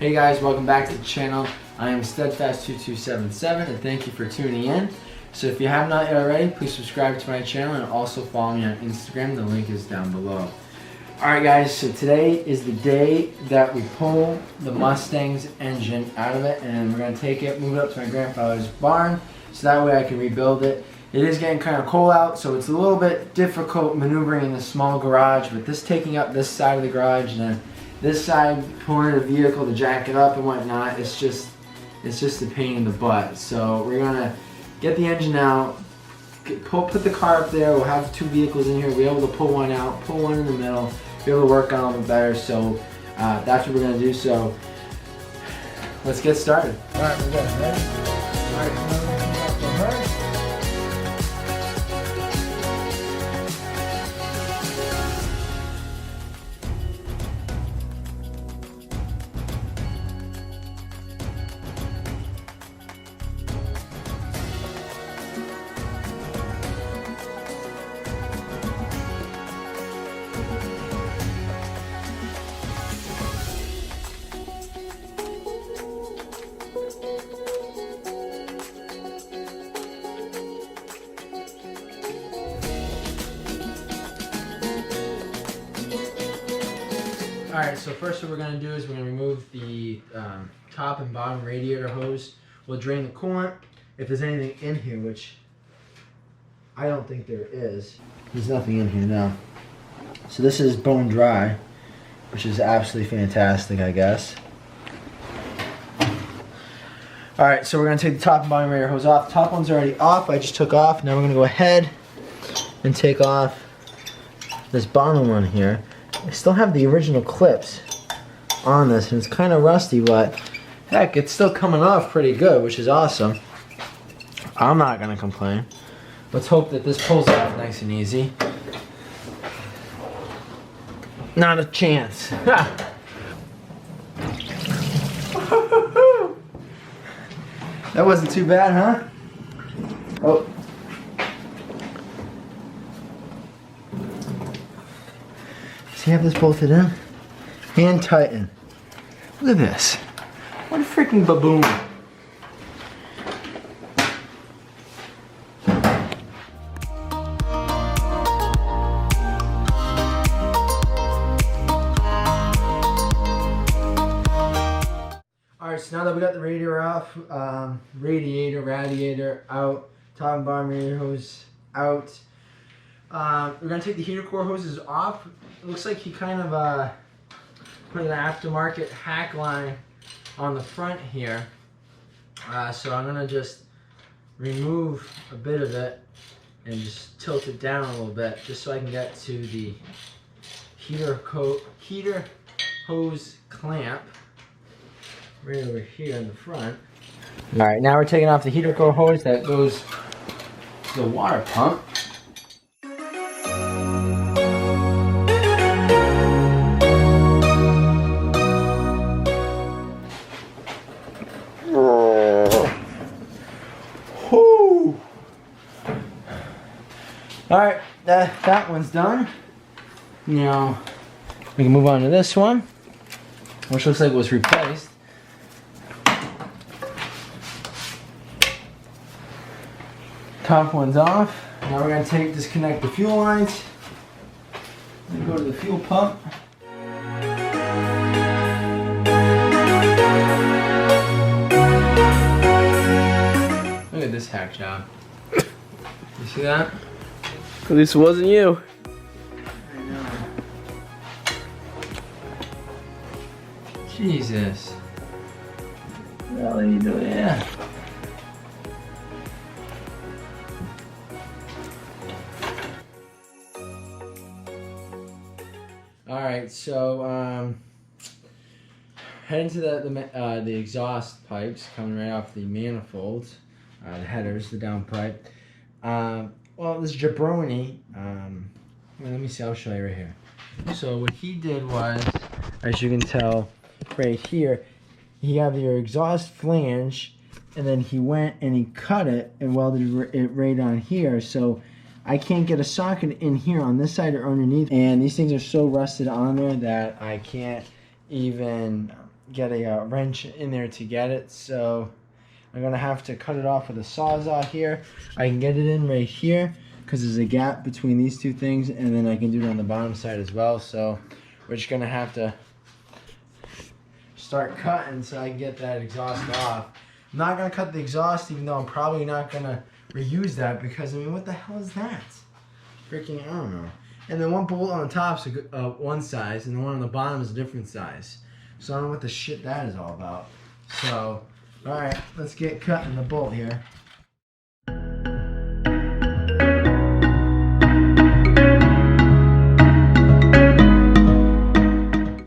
Hey guys, welcome back to the channel. I am Steadfast2277 and thank you for tuning in. So if you have not yet already, please subscribe to my channel and also follow me on Instagram. The link is down below. Alright guys, so today is the day that we pull the Mustang's engine out of it, and we're going to take it, move it up to my grandfather's barn so that way I can rebuild it. It is getting kind of cold out, so it's a little bit difficult maneuvering in the small garage, but this taking up this side of the garage and then this side pulling the vehicle to jack it up and whatnot, it's just a pain in the butt. So we're gonna get the engine out, put the car up there. We'll have two vehicles in here. We'll be able to pull one out, pull one in the middle, be able to work on a little bit better. So that's what we're gonna do. So let's get started. All right, we're good. Ready? All right. Alright, so first what we're going to do is we're going to remove the top and bottom radiator hose. We'll drain the coolant. If there's anything in here, which I don't think there is. There's nothing in here now. So this is bone dry, which is absolutely fantastic, I guess. Alright, so we're going to take the top and bottom radiator hose off. The top one's already off. I just took off. Now we're going to go ahead and take off this bottom one here. I still have the original clips on this, and it's kind of rusty, but heck, it's still coming off pretty good, which is awesome. I'm not going to complain. Let's hope that this pulls off nice and easy. Not a chance. That wasn't too bad, huh? Oh. See, have this bolted in? Hand tighten. Look at this. What a freaking baboon. Alright, so now that we got the radiator off, radiator out, top and bottom radiator hose out, we're going to take the heater core hoses off. It looks like he kind of put an aftermarket hack line on the front here. So I'm going to just remove a bit of it and just tilt it down a little bit just so I can get to the heater hose clamp right over here in the front. Alright, now we're taking off the heater core hose that goes to the water pump. Alright, that one's done. Now, we can move on to this one, which looks like it was replaced. Top one's off. Now we're going to disconnect the fuel lines and go to the fuel pump. Look at this hack job. You see that? At least it wasn't you. I know. Jesus. What the hell are you doing? Yeah. Alright, so heading to the exhaust pipes coming right off the manifolds, the headers, the downpipe. Well, this jabroni, let me see, I'll show you right here. So what he did was, as you can tell right here, he had your exhaust flange, and then he went and he cut it and welded it right on here. So I can't get a socket in here on this side or underneath, and these things are so rusted on there that I can't even get a wrench in there to get it. So I'm gonna have to cut it off with a sawzall here. I can get it in right here because there's a gap between these two things, and then I can do it on the bottom side as well. So we're just gonna have to start cutting so I can get that exhaust off. I'm not gonna cut the exhaust, even though I'm probably not gonna reuse that, because I mean, what the hell is that? Freaking, I don't know. And then one bolt on the top is one size, and the one on the bottom is a different size. So I don't know what the shit that is all about. So, alright, let's get cutting the bolt here.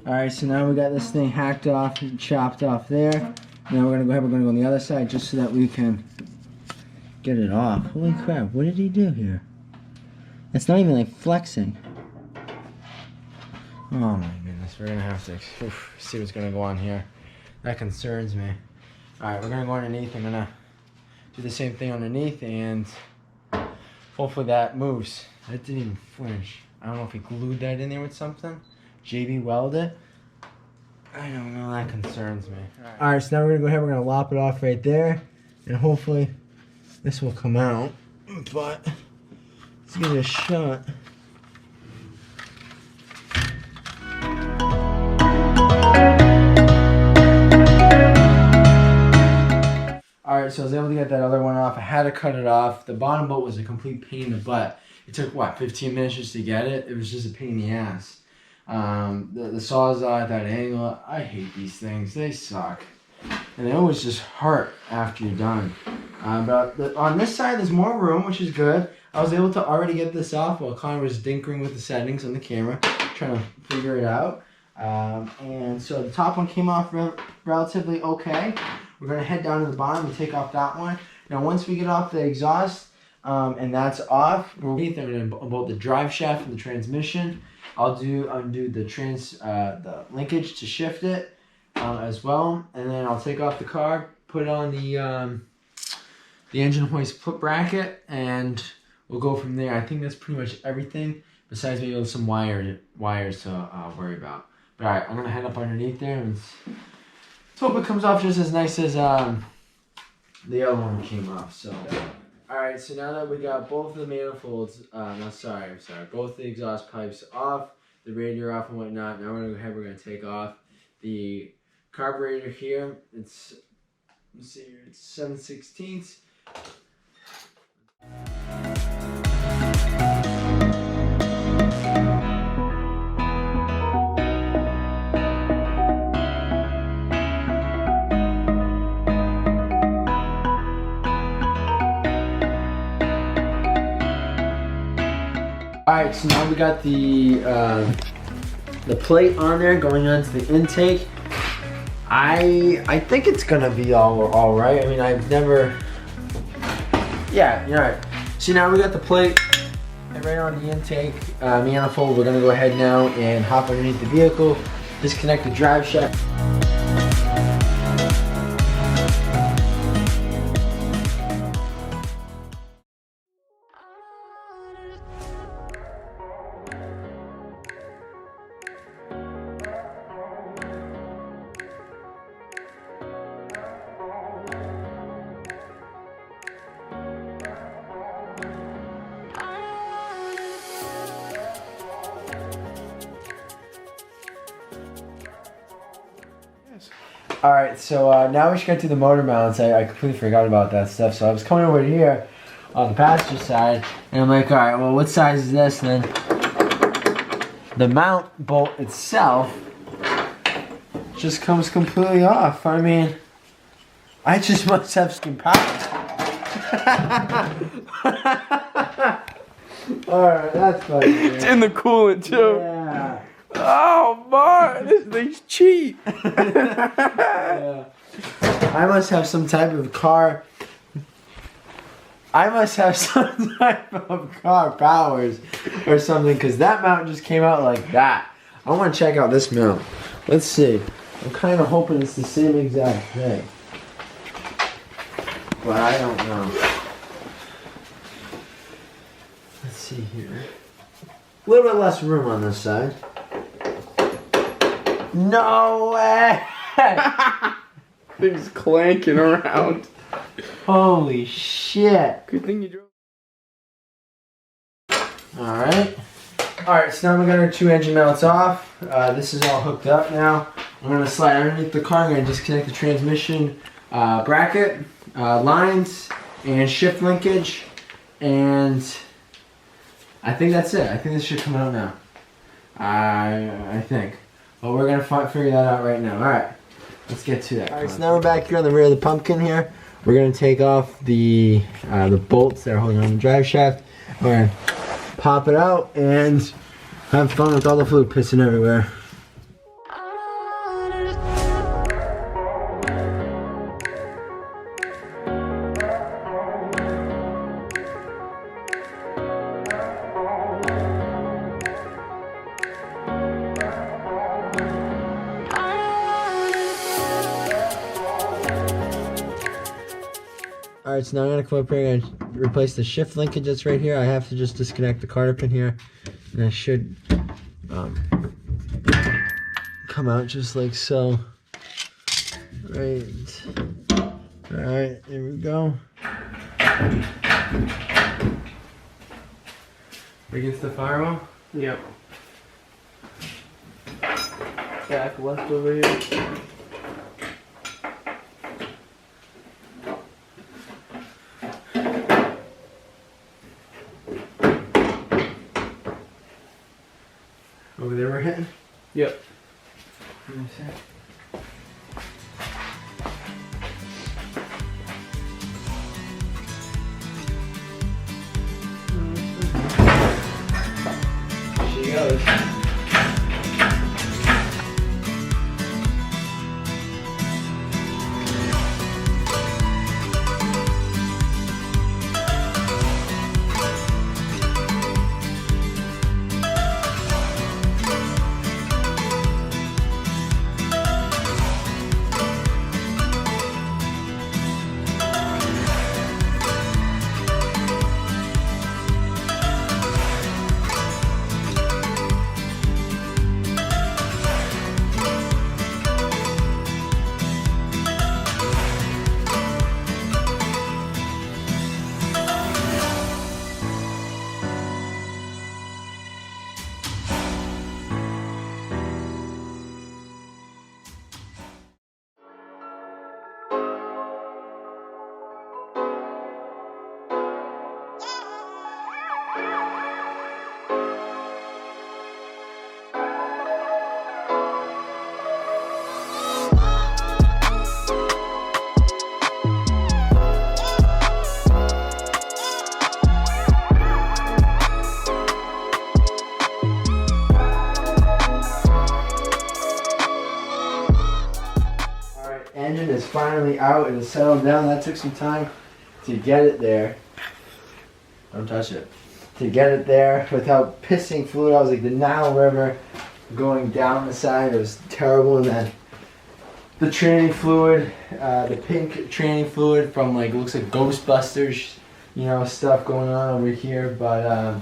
Alright, so now we got this thing hacked off and chopped off there. Now we're gonna go on the other side just so that we can get it off. Holy crap, what did he do here? It's not even like flexing. Oh my goodness, we're gonna have to see what's gonna go on here. That concerns me. Alright, we're gonna go underneath. I'm gonna do the same thing underneath, and hopefully that moves. That didn't even flinch. I don't know if he glued that in there with something. JB welded it. I don't know, that concerns me. Alright, so now we're gonna go ahead, we're gonna lop it off right there, and hopefully this will come out. But let's give it a shot. Alright, so I was able to get that other one off. I had to cut it off. The bottom bolt was a complete pain in the butt. It took, what, 15 minutes just to get it? It was just a pain in the ass. The sawzall at that angle, I hate these things. They suck. And they always just hurt after you're done. But on this side, there's more room, which is good. I was able to already get this off while Connor was dinkering with the settings on the camera, trying to figure it out. And so the top one came off relatively okay. We're going to head down to the bottom and take off that one. Now, once we get off the exhaust, and that's off, I'm going to bolt the drive shaft and the transmission. I'll undo the linkage to shift it as well, and then I'll take off the car, put it on the engine hoist bracket, and we'll go from there. I think that's pretty much everything, besides maybe some wires to worry about. But alright, I'm gonna head up underneath there, and let's hope it comes off just as nice as the other one came off. So. Alright, so now that we got both the manifolds, both the exhaust pipes off, the radiator off and whatnot, now we're going to go ahead, we're going to take off the carburetor here. It's, let's see here, it's 7/16. Alright, so now we got the plate on there going onto the intake. I think it's gonna be all right. I mean, I've never. Yeah, you're right. See, now we got the plate right on the intake manifold. We're gonna go ahead now and hop underneath the vehicle, disconnect the drive shaft. Alright, so now we should get to the motor mounts. I completely forgot about that stuff. So I was coming over here on the passenger side, and I'm like, alright, well, what size is this? And then the mount bolt itself just comes completely off. I mean, I just must have some power. Alright, that's funny. It's in the coolant too. Yeah. Oh man, this thing's cheap. Yeah. I must have some type of car. I must have some type of car powers or something, because that mount just came out like that. I want to check out this mount. Let's see. I'm kind of hoping it's the same exact thing, but I don't know. Let's see here. A little bit less room on this side. No way! that? Thing's clanking around. Holy shit. Good thing you drove. Alright. Alright, so now we got our 2 engine mounts off. This is all hooked up now. I'm going to slide underneath the car. I'm going to disconnect the transmission bracket, lines, and shift linkage. And I think that's it. I think this should come out now. I think. But we're going to figure that out right now. Alright, let's get to that. Alright, so now we're back here on the rear of the pumpkin here. We're going to take off the bolts that are holding on the drive shaft. We're going to pop it out and have fun with all the fluid pissing everywhere. Alright, so now I'm going to come up here and replace the shift linkage that's right here. I have to just disconnect the cotter pin here, and it should come out just like so. Right. Alright, here we go. Against the firewall? Yep. Back left over here. Over there we're hitting? Yep. Let me see. She goes. Engine is finally out. It has settled down. That took some time to get it there. Don't touch it. To get it there without pissing fluid. I was like the Nile River going down the side. It was terrible. And then the training fluid, the pink training fluid from like, it looks like Ghostbusters, you know, stuff going on over here. But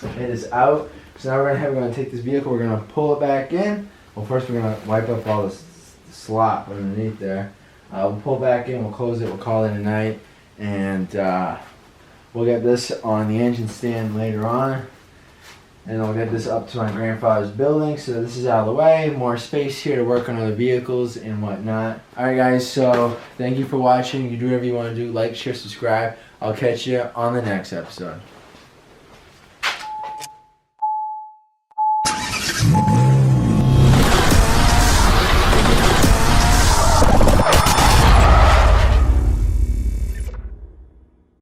it is out. So now we're gonna take this vehicle. We're gonna pull it back in. Well, first we're gonna wipe up all this slop underneath there. We'll pull back in, we'll close it, we'll call it a night, and we'll get this on the engine stand later on, and I'll get this up to my grandfather's building. So this is out of the way, more space here to work on other vehicles and whatnot. Alright guys, so thank you for watching. You do whatever you want to do, like, share, subscribe. I'll catch you on the next episode.